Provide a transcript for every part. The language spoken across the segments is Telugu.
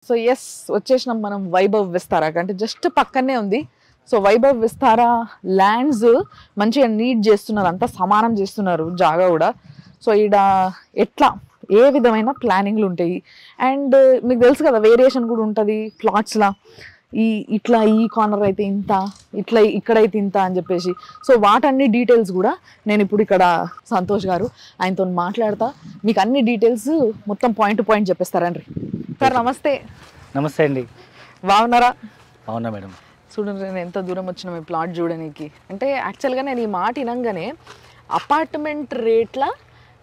సో ఎస్ వచ్చేసినాం మనం వైభవ్ విస్తారాకి, అంటే జస్ట్ పక్కనే ఉంది. సో వైభవ్ విస్తారా ల్యాండ్స్ మంచిగా నీట్ చేస్తున్నారు, అంతా సమానం చేస్తున్నారు జాగా కూడా. సో ఈడ ఎట్లా ఏ విధమైన ప్లానింగ్లు ఉంటాయి అండ్ మీకు తెలుసు కదా వేరియేషన్ కూడా ఉంటుంది ప్లాట్స్లా. ఇట్లా ఈ కార్నర్ అయితే ఇంత, ఇట్లా ఇక్కడైతే ఇంత అని చెప్పేసి. సో వాటన్ని డీటెయిల్స్ కూడా నేను ఇప్పుడు ఇక్కడ సంతోష్ గారు ఆయనతో మాట్లాడతా, మీకు అన్ని డీటెయిల్స్ మొత్తం పాయింట్ టు పాయింట్ చెప్పేస్తారండి. సార్ నమస్తే. నమస్తే అండి. బాగున్నారా? అవునా మేడం. చూడండి నేను ఎంత దూరం వచ్చినా మీ ప్లాట్ చూడడానికి. అంటే యాక్చువల్గా నేను ఈ మాట వినంగానే అపార్ట్మెంట్ రేట్ల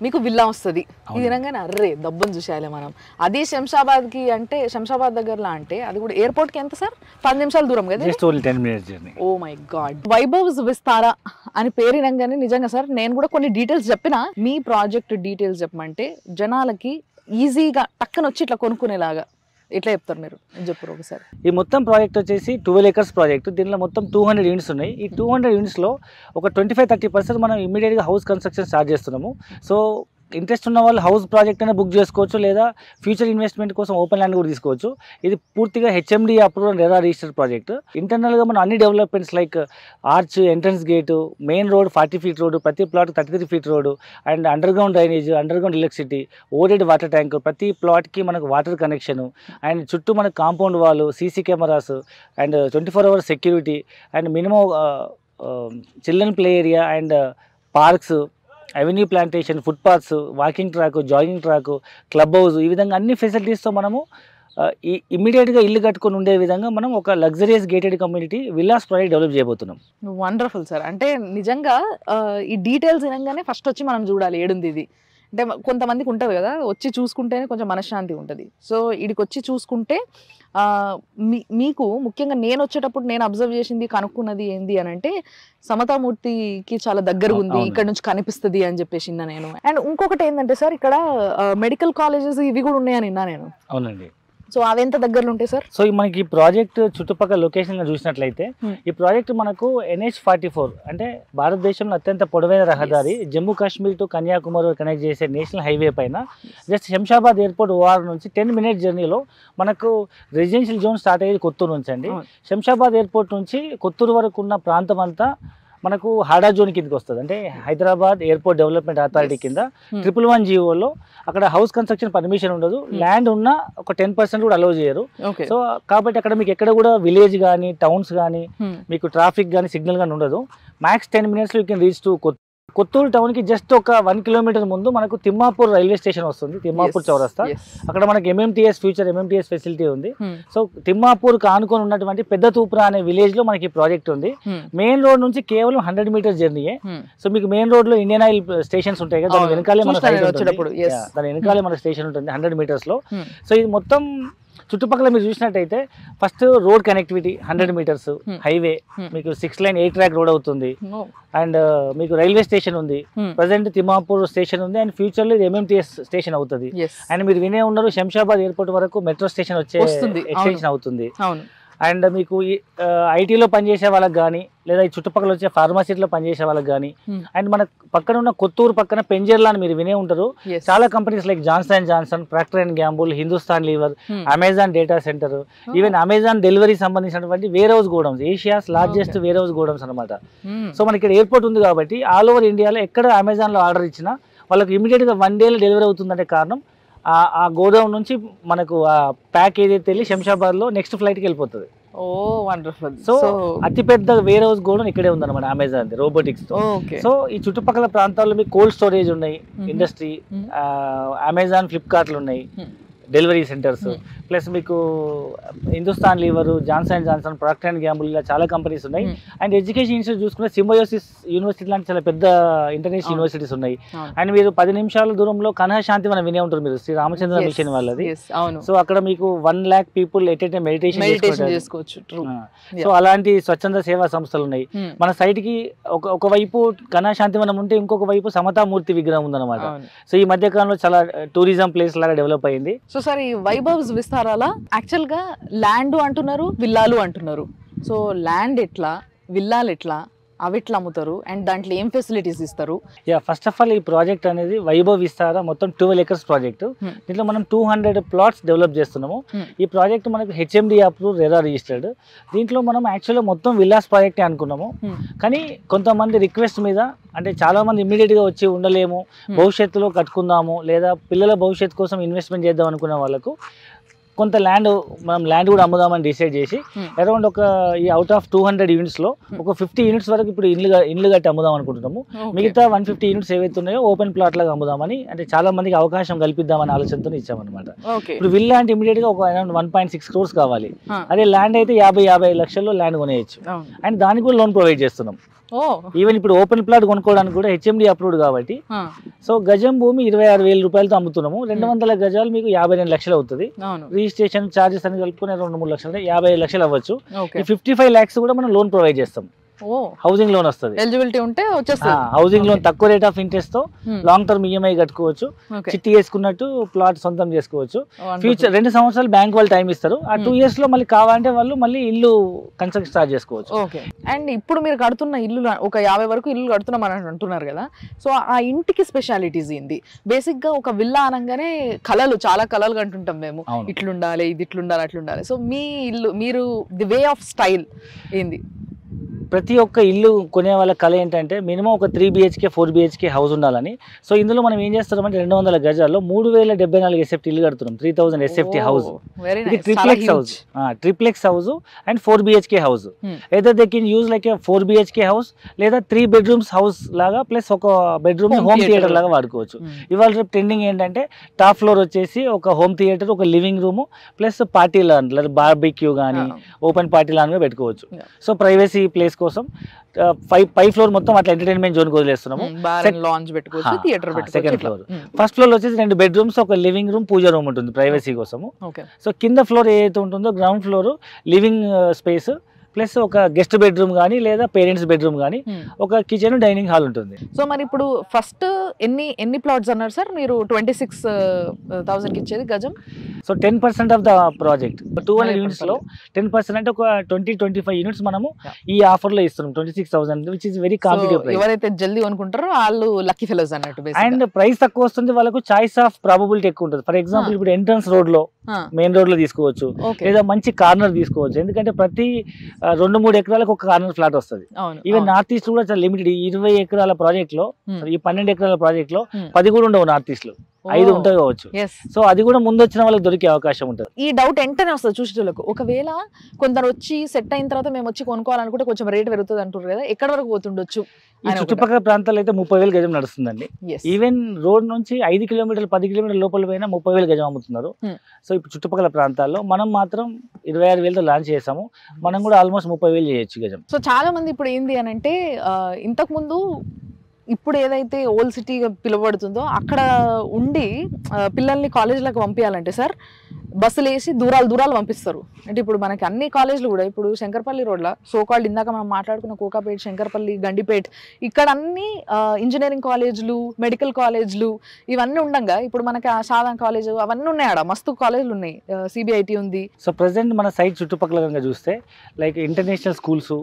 మీకు విల్లా వస్తుంది, ఇది వినంగానే అర్రే దబ్బుని చూసేయాలి మనం. అది శంషాబాద్కి, అంటే శంషాబాద్ దగ్గరలో, అంటే అది కూడా ఎయిర్పోర్ట్కి ఎంత సార్? 10 నిమిషాల దూరం కదా. Oh my god. Vaibhav's Vistara అని పేరు వినంగానే నిజంగా సార్ నేను కూడా కొన్ని డీటెయిల్స్ చెప్పిన, మీ ప్రాజెక్ట్ డీటెయిల్స్ చెప్పమంటే జనాలకి ఈజీగా టక్కన వచ్చి ఇట్లా కొనుక్కునేలాగా ఎట్లా చెప్తారు మీరు చెప్పారు ఒకసారి. ఈ మొత్తం ప్రాజెక్ట్ వచ్చేసి 12 acres ప్రాజెక్ట్. దీనిలో మొత్తం 200 యూనిట్స్ ఉన్నాయి. ఈ 200 యూనిట్స్లో ఒక 25-30% మనం ఇమీడియట్గా హౌస్ కన్స్ట్రక్షన్ స్టార్ట్ చేస్తున్నాము. సో ఇంట్రెస్ట్ ఉన్న వాళ్ళు హౌస్ ప్రాజెక్ట్ అయినా బుక్ చేసుకోవచ్చు, లేదా ఫ్యూచర్ ఇన్వెస్ట్మెంట్ కోసం ఓపెన్ ల్యాండ్ కూడా తీసుకోవచ్చు. ఇది పూర్తిగా HMD approve and RERA registered project. ఇంటర్నల్గా మనం అన్ని developments like arch, entrance gate, main road 40 feet road, ప్రతి plot 33 feet road, and underground drainage, underground electricity, overhead water tank, ప్రతి ప్లాట్కి మనకు వాటర్ కనెక్షన్, అండ్ చుట్టూ మనకు compound wall, CC cameras, and 24 hours security, and minimum children play area, and parks, avenue plantation, footpaths, walking track, jogging track, club house, ఈ విధంగా అన్ని ఫెసిలిటీస్తో మనము ఇమ్మీడియట్గా ఇల్లు కట్టుకొని ఉండే విధంగా మనం ఒక luxurious gated community villas project develop చేయబోతున్నాం. Wonderful sir. అంటే నిజంగా ఈ డీటెయిల్స్ వినంగానే ఫస్ట్ వచ్చి మనం చూడాలి ఏడుంది ఇది. అంటే కొంతమందికి ఉంటుంది కదా, వచ్చి చూసుకుంటేనే కొంచెం మనశ్శాంతి ఉంటుంది. సో వీడికి వచ్చి చూసుకుంటే మీకు ముఖ్యంగా నేను వచ్చేటప్పుడు నేను అబ్జర్వ్ చేసింది, కనుక్కున్నది ఏంది అని అంటే సమతామూర్తికి చాలా దగ్గరగా ఉంది, ఇక్కడ నుంచి కనిపిస్తుంది అని చెప్పేసి నేను. అండ్ ఇంకొకటి ఏంటంటే సార్ ఇక్కడ మెడికల్ కాలేజెస్ ఇవి కూడా ఉన్నాయని విన్నా నేను. అవునండి. సో అవి ఎంత దగ్గరలో ఉంటాయి సార్? సో మనకి ఈ ప్రాజెక్ట్ చుట్టుపక్కల లొకేషన్ చూసినట్లయితే ఈ ప్రాజెక్ట్ మనకు NH-44 అంటే భారతదేశంలో అత్యంత పొడవైన రహదారి, జమ్మూ కాశ్మీర్ టు కన్యాకుమారి కనెక్ట్ చేసే నేషనల్ హైవే పైన జస్ట్ శంషాబాద్ ఎయిర్పోర్ట్ OR నుంచి 10 minutes జర్నీలో మనకు రెసిడెన్షియల్ జోన్ స్టార్ట్ అయ్యేది కొత్తూరు నుంచి అండి. శంషాబాద్ ఎయిర్పోర్ట్ నుంచి కొత్తూరు వరకు ఉన్న ప్రాంతం అంతా మనకు హాడా జోన్ కిందకి వస్తుంది. అంటే హైదరాబాద్ ఎయిర్పోర్ట్ డెవలప్మెంట్ అథారిటీ కింద 111 జీవోలో అక్కడ హౌస్ కన్స్ట్రక్షన్ పర్మిషన్ ఉండదు, ల్యాండ్ ఉన్న ఒక 10% కూడా అలౌ చేయరు. సో కాబట్టి అక్కడ మీకు ఎక్కడ కూడా విలేజ్ కానీ టౌన్స్ కానీ మీకు ట్రాఫిక్ కానీ సిగ్నల్ కానీ ఉండదు. Max 10 minutes you can reach to Kothur టౌన్కి జస్ట్ ఒక 1 kilometer ముందు మనకు తిమ్మాపూర్ రైల్వే స్టేషన్ వస్తుంది, తిమ్మాపూర్ చౌరస్తా. అక్కడ మనకి ఫ్యూచర్ ఎంఎంటీఎస్ ఫెసిలిటీ ఉంది. సో తిమ్మాపూర్కి ఆనుకొని ఉన్నటువంటి పెద్ద తూప్రా అనే విలేజ్ లో మనకి ప్రాజెక్ట్ ఉంది. మెయిన్ రోడ్ నుంచి కేవలం 100 meters జర్నీయే. సో మీకు మెయిన్ రోడ్ లో ఇండియన్ ఆయిల్ స్టేషన్స్ ఉంటాయి కదా, దాని వెనకాలే మన స్టేషన్ ఉంటుంది 100 meters లో. సో ఇది మొత్తం చుట్టుపక్కల మీరు చూసినట్టయితే first road connectivity 100 meters highway, మీకు 6 lane 8 track రోడ్ అవుతుంది. అండ్ మీకు రైల్వే స్టేషన్ ఉంది, ప్రజెంట్ తిమ్మాపూర్ స్టేషన్ ఉంది, అండ్ ఫ్యూచర్ లో ఇది MMTS స్టేషన్ అవుతుంది. అండ్ మీరు వినే ఉన్నారు శంషాబాద్ ఎయిర్పోర్ట్ వరకు మెట్రో స్టేషన్ వచ్చే ఎక్స్టెన్షన్ అవుతుంది. అండ్ మీకు ఐటీలో పనిచేసే వాళ్ళకి కానీ, లేదా ఈ చుట్టుపక్కల వచ్చే ఫార్మసీలో పనిచేసే వాళ్ళకి కానీ, అండ్ మన పక్కన ఉన్న కొత్తూరు పక్కన పెంజర్లా అని మీరు వినే ఉంటారు. చాలా companies like Johnson, Procter and Gamble, Hindustan Lever, Amazon data centre, even Amazon delivery సంబంధించినటువంటి warehouse godowns, Asia's largest warehouse godowns అనమాట. సో మనకి ఇక్కడ ఎయిర్పోర్ట్ ఉంది కాబట్టి ఆల్ ఓవర్ ఇండియాలో ఎక్కడ అమెజాన్లో ఆర్డర్ ఇచ్చినా వాళ్ళకి ఇమీడియట్గా 1 day డెలివరీ అవుతుందంటే కారణం ఆ గోడౌన్ నుంచి మనకు ఆ ప్యాక్ ఏదైతే వెళ్ళి శంషాబాద్లో నెక్స్ట్ ఫ్లైట్కి వెళ్ళిపోతుంది. ఓ వండర్ఫుల్. సో అతిపెద్ద వేర్ హౌస్ గోడౌన్ ఇక్కడే ఉందన్నమాట అమెజాన్ రోబోటిక్స్ తో. సో ఈ చుట్టుపక్కల ప్రాంతాల్లో మీకు కోల్డ్ స్టోరేజ్ ఉన్నాయి, ఇండస్ట్రీ, అమెజాన్, ఫ్లిప్కార్ట్లు ఉన్నాయి, డెలివరీ సెంటర్స్, ప్లస్ మీకు Hindustan Lever, Johnson, Procter and Gamble, ఇలా చాలా కంపెనీస్ ఉన్నాయి. అండ్ ఎడ్యుకేషన్ ఇన్స్టిట్యూట్ చూసుకుంటే సింబయోసిస్ యూనివర్సిటీ లాంటి చాలా పెద్ద ఇంటర్నేషనల్ యూనివర్సిటీస్ ఉన్నాయి. అండ్ మీరు 10 నిమిషాల దూరంలో కన్హా శాంతి మనం వినే ఉంటారు మీరు, శ్రీ రామచంద్ర మిషన్ వాళ్ళది. సో అక్కడ మీకు 1 lakh people at a time meditation చేసుకోవచ్చు. సో అలాంటి స్వచ్ఛంద సేవా సంస్థలు ఉన్నాయి. మన సైట్ కి ఒకవైపు కన్హా శాంతివనం ఉంటే ఇంకొక వైపు సమతామూర్తి విగ్రహం ఉందన్నమాట. సో ఈ మధ్య కాలంలో చాలా టూరిజం ప్లేస్ లాగా డెవలప్ అయింది. సో సార్ ఈ వైభవ్స్ విస్తారాల యాక్చువల్గా ల్యాండ్ అంటున్నారు, విల్లాలు అంటున్నారు. సో ల్యాండ్ ఎట్లా, విల్లాలు ఎట్లా, అవిట్లా అమ్ముతారు అండ్ దాంట్లో ఏం ఫెసిలిటీస్ ఇస్తారు? ఫస్ట్ ఆఫ్ ఆల్ ఈ ప్రాజెక్ట్ అనేది వైభవ్ విస్తార మొత్తం 12 acres ప్రాజెక్ట్. దీంట్లో మనం 200 plots డెవలప్ చేస్తున్నాము. ఈ ప్రాజెక్ట్ మనకు హెచ్ఎండి అప్రూవ్, రెరా రిజిస్టర్డ్. దీంట్లో మనం యాక్చువల్గా మొత్తం విల్లాస్ ప్రాజెక్టే అనుకున్నాము. కానీ కొంతమంది రిక్వెస్ట్ మీద, అంటే చాలా మంది ఇమ్మీడియట్గా వచ్చి ఉండలేము, భవిష్యత్తులో కట్టుకుందాము లేదా పిల్లల భవిష్యత్తు కోసం ఇన్వెస్ట్మెంట్ చేద్దాం అనుకునే వాళ్ళకు కొంత ల్యాండ్ కూడా అమ్ముదామని డిసైడ్ చేసి అరౌండ్ ఒక ఈ అవుట్ ఆఫ్ 200 unitsలో ఒక 50 units వరకు ఇప్పుడు ఇండ్లు కట్టి అమ్ముదాం అనుకుంటున్నాము. మిగతా 150 units ఏవైతే ఉన్నాయో ఓపెన్ ప్లాట్ లాగా అమ్ముదామని, అంటే చాలా మందికి అవకాశం కల్పిద్దామని ఆలోచనతో ఇచ్చామన్నమాట. ఇప్పుడు విల్లా అంటే ఇమీడియట్ గా ఒక అరౌండ్ 1.6 crores కావాలి. అదే ల్యాండ్ అయితే 50 లక్షల్లో ల్యాండ్ కొనేయచ్చు. అండ్ దానికి కూడా లోన్ ప్రొవైడ్ చేస్తున్నాం. ఈవెన్ ఇప్పుడు ఓపెన్ ప్లాట్ కొనుక్కోవడానికి కూడా హెచ్ఎండి అప్రూవ్డ్ కాబట్టి సో గజం భూమి 26,000 రూపాయలతో అమ్ముతున్నాము. 200 గజాలు మీకు 52 లక్షలు అవుతుంది. రిజిస్ట్రేషన్ ఛార్జెస్ అని కలుపుకుని 2-3 లక్షలు, 55 లక్షలు అవ్వచ్చు. ఈ 55 lakhs కూడా మనం లోన్ ప్రొవైడ్ చేస్తాం. హౌసింగ్ లోన్ వస్తుంది, ఎలిజిబిలిటీ ఉంటే వచ్చేస్తుంది. హౌసింగ్ లోన్ తక్కువ రేట్ ఆఫ్ ఇంట్రెస్ట్ తో లాంగ్ టర్మ్ ఈఎంఐ కట్టుకోవచ్చు. చిట్టి వేసుకున్నట్టు ప్లాట్ సొంతం చేసుకోవచ్చు. ఫ్యూచర్ 2 సంవత్సరాలు బ్యాంక్ వాళ్ళు టైం ఇస్తారు. ఆ 2 years లో మళ్ళీ కావాలంటే వాళ్ళు మళ్ళీ ఇల్లు కన్స్ట్రక్ట్ స్టార్ట్ చేసుకోవచ్చు. అండ్ ఇప్పుడు మీరు కడుతున్న ఇల్లు ఒక 50 వరకు ఇల్లు కడుతున్నాం అని అంటున్నారు కదా, సో ఆ ఇంటికి స్పెషాలిటీస్ ఏంది? బేసిక్ గా ఒక విల్లా అనగానే చాలా కలలు కంటుంటాం మేము, ఇట్లుండాలి, ఇది ఇట్లుండాలి, అట్లుండాలి. సో మీ ఇల్లు, మీరు ది వే ఆఫ్ స్టైల్ ఏంది? ప్రతి ఒక్క ఇల్లు కొనే వాళ్ళ కళ ఏంటంటే మినిమం ఒక 3 BHK 4 BHK హౌస్ ఉండాలని. సో ఇందులో మనం ఏం చేస్తున్నామంటే 200 గజాల్లో 3074 SFT ఇల్లు కడుతున్నాం. 3000 SFT హౌస్. ఇది triplex house and 4 BHK house. ఏదైతే they can use like 4 BHK house లేదా 3 bedrooms హౌస్ లాగా ప్లస్ ఒక బెడ్రూమ్ హోమ్ థియేటర్ లాగా వాడుకోవచ్చు. ఇవాళ రేపు ట్రెండింగ్ ఏంటంటే టాప్ ఫ్లోర్ వచ్చేసి ఒక హోమ్ థియేటర్, ఒక living room plus party lawn, barbecue కానీ ఓపెన్ పార్టీ లాన్ పెట్టుకోవచ్చు. సో ప్రైవసీ ప్లేస్ కోసం 5 floor మొత్తం అట్లా ఎంటర్టైన్మెంట్ జోన్ వదిలేస్తున్నాము. సెకండ్ ఫ్లోర్, ఫస్ట్ ఫ్లోర్ వచ్చేసి 2 bedrooms, ఒక లివింగ్ రూమ్, పూజ రూమ్ ఉంటుంది ప్రైవసీ కోసము. సో కింద ఫ్లోర్ ఏదైతే ఉంటుందో ground floor living space plus ఒక గెస్ట్ బెడ్రూమ్ కానీ లేదా పేరెంట్స్ బెడ్రూమ్ కానీ ఒక కిచెన్, డైనింగ్ హాల్ ఉంటుంది. సో మరి ఇప్పుడు ఫస్ట్ ఎన్ని ప్లాట్స్ అన్నారు సార్ మీరు? 26,000 ఇచ్చేది గజం. So 10% of the project 200 units లో 10% అంటే ఒక 20-25 units మనము ఈ ఆఫర్ లో ఇస్తున్నాం. 26,000 which is very competitive price. ఎవరైతే జల్దీ అనుకుంటారో వాళ్ళు లక్కీ ఫెలోస్ అన్నట్టు. అండ్ ప్రైస్ తక్కువ వస్తుంది, వాళ్ళకు చాయిస్ ఆఫ్ ప్రాబబిలిటీ ఎక్కువ ఉంటుంది. ఫర్ ఎగ్జాంపుల్ ఇప్పుడు ఎంట్రన్స్ రోడ్ లో, మెయిన్ రోడ్ లో తీసుకోవచ్చు లేదా మంచి కార్నర్ తీసుకోవచ్చు. ఎందుకంటే ప్రతి 2-3 ఎకరాలకు ఒక కార్నర్ ఫ్లాట్ వస్తుంది. ఈవెన్ నార్త్ ఈస్ట్ కూడా చాలా లిమిటెడ్. 20 ఎకరాల ప్రాజెక్ట్ లో, ఈ 12 ఎకరాల ప్రాజెక్ట్ లో 10 కూడా ఉండవు నార్త్ ఈస్ట్ లో, 5 ఉంటాయి కావచ్చు. సో అది కూడా ముందు వచ్చిన వాళ్ళకి దొరికే అవకాశం ఉంటుంది. ఈ డౌట్ వెంటనే వస్తుంది చూసేటోళ్ళకు. ఒకవేళ కొందరు వచ్చి సెట్ అయిన తర్వాత మేము వచ్చి కొనుక్కోవాలనుకుంటే కొంచెం రేట్ పెరుగుతుంది అంటారు కదా, ఎక్కడ వరకు పోతుండొచ్చు? ఈ చుట్టుపక్కల ప్రాంతాల్లో అయితే 30,000 గజం నడుస్తుందండి. ఈవెన్ రోడ్ నుంచి 5 కిలోమీటర్లు 10 కిలోమీటర్ల లోపల పోయినా 30,000 గజం అమ్ముతున్నారు. సో ఇప్పుడు చుట్టుపక్కల ప్రాంతాల్లో మనం మాత్రం 26,000తో లాంచ్ చేసాము. మనం కూడా ఆల్మోస్ట్ 30,000 చేయొచ్చు గజం. సో చాలా మంది ఇప్పుడు ఏంది అని అంటే, ఇంతకు ముందు ఇప్పుడు ఏదైతే ఓల్డ్ సిటీగా పిలువబడుతుందో అక్కడ ఉండి పిల్లల్ని కాలేజీలకు పంపించాలంటే సార్ బస్సులు వేసి దూరాలు పంపిస్తారు. అంటే ఇప్పుడు మనకి అన్ని కాలేజీలు కూడా ఇప్పుడు శంకర్పల్లి రోడ్ల సోకాల్డ్ ఇందాక మనం మాట్లాడుకున్న కోకాపేట్, శంకర్పల్లి, గండిపేట్, ఇక్కడ అన్ని ఇంజనీరింగ్ కాలేజీలు, మెడికల్ కాలేజీలు ఇవన్నీ ఉండగా ఇప్పుడు మనకి సాధారణ కాలేజ్ అవన్నీ ఉన్నాయి. ఆడ మస్తు కాలేజీలు ఉన్నాయి, సిబిఐటి ఉంది. సో ప్రెసెంట్ మన సైట్ చుట్టుపక్కల కనుక చూస్తే like international schools,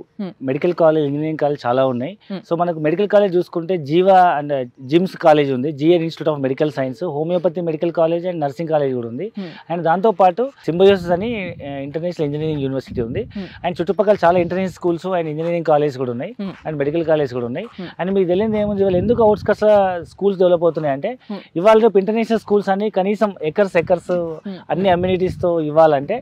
medical college, engineering college చాలా ఉన్నాయి. సో మనకు మెడికల్ కాలేజ్ చూసుకుంటే జీవా అండ్ జిమ్స్ కాలేజ్ ఉంది, GR institute of medical science, homoeopathy medical college and nursing college కూడా ఉంది. అండ్ దాంతో పాటు సింబయోసిస్ అని ఇంటర్నేషనల్ ఇంజనీరింగ్ యూనివర్సిటీ ఉంది. అండ్ చుట్టుపక్కల చాలా international schools and engineering college కూడా ఉన్నాయి అండ్ మెడికల్ కాలేజ్ కూడా ఉన్నాయి. అండ్ మీకు తెలియదు ఏముంది, ఇవాళ ఎందుకు అవుట్స్కట్స్ స్కూల్స్ డెవలప్ అవుతున్నాయి అంటే ఇవాళ రేపు ఇంటర్నేషనల్ స్కూల్స్ అన్ని కనీసం ఎకర్స్ అన్ని అమ్యూనిటీస్ తో ఇవ్వాలంటే,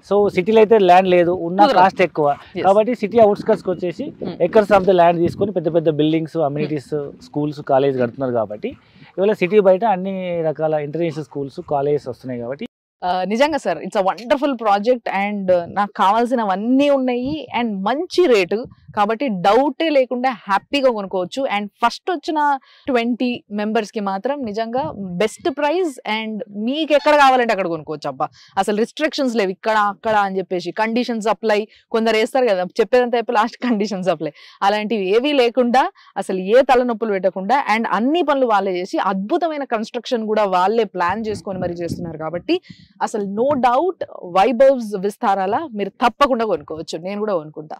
సో సిటీలో అయితే ల్యాండ్ లేదు, ఉన్న కాస్ట్ ఎక్కువ కాబట్టి సిటీ అవుట్స్కట్స్ వచ్చేసి ఎకర్స్ ఆఫ్ ద ల్యాండ్ తీసుకొని పెద్ద పెద్ద బిల్డింగ్స్, అమ్యూనిటీస్, స్కూల్స్, కాలేజ్ కడుతున్నారు. కాబట్టి ఇవాళ సిటీ బయట అన్ని రకాల ఇంటర్నేషనల్ స్కూల్స్, కాలేజెస్ వస్తున్నాయి. కాబట్టి నిజంగా sir it's a wonderful project and నాకు కావాల్సినవన్నీ ఉన్నాయి అండ్ మంచి రేటు కాబట్టి డౌటే లేకుండా హ్యాపీగా కొనుక్కోవచ్చు. అండ్ ఫస్ట్ వచ్చిన 20 members కి మాత్రం నిజంగా బెస్ట్ ప్రైస్ అండ్ మీకు ఎక్కడ కావాలంటే అక్కడ కొనుక్కోవచ్చు. అబ్బా అసలు రిస్ట్రిక్షన్స్ లేవు ఇక్కడ అక్కడ అని చెప్పేసి, కండిషన్స్ అప్లై కొందరు వేస్తారు కదా, చెప్పేదంతా చెప్పి లాస్ట్ కండిషన్స్ అప్లై, అలాంటివి ఏవీ లేకుండా అసలు ఏ తలనొప్పులు పెట్టకుండా అండ్ అన్ని పనులు వాళ్ళే చేసి అద్భుతమైన కన్స్ట్రక్షన్ కూడా వాళ్ళే ప్లాన్ చేసుకొని మరి చేస్తున్నారు. కాబట్టి అసలు నో డౌట్ వైభవ్స్ విస్తారాల మీరు తప్పకుండా కొనుక్కోవచ్చు. నేను కూడా కొనుక్కుంటా.